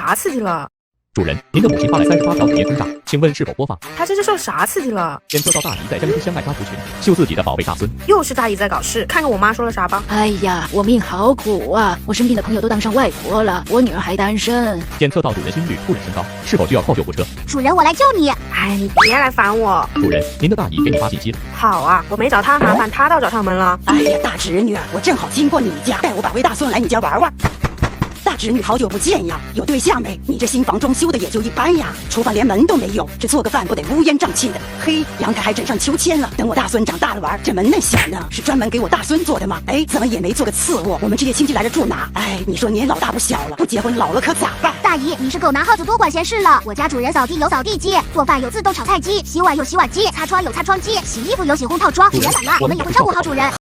啥刺激了？主人，您的母亲发来38条语音轰炸，请问是否播放？她这是受啥刺激了？监测到大姨在江之乡爱抓族群，秀自己的宝贝大孙。又是大姨在搞事，看看我妈说了啥吧。哎呀，我命好苦啊！我身边的朋友都当上外婆了，我女儿还单身。监测到主人心率、突然升高，是否需要靠救护车？主人，我来救你。哎，你别来烦我。主人，您的大姨给你发信息了。好啊，我没找她麻烦，她倒找上门了。哎呀，大侄女，我正好经过你家，带我宝贝大孙来你家玩玩。大侄女，好久不见呀，有对象没？你这新房装修的也就一般呀，厨房连门都没有，这做个饭不得乌烟瘴气的？嘿，阳台还整上秋千了，等我大孙长大了玩，这门那响呢，是专门给我大孙做的吗？哎，怎么也没做个次卧？我们这些亲戚来这住哪？哎，你说你也老大不小了，不结婚老了可咋办？大姨，你是狗拿耗子多管闲事了。我家主人扫地有扫地机，做饭有自动炒菜机，洗碗有洗碗机，擦窗有擦窗机，洗衣服有洗烘套装。别懒了，我们也会照顾好主人。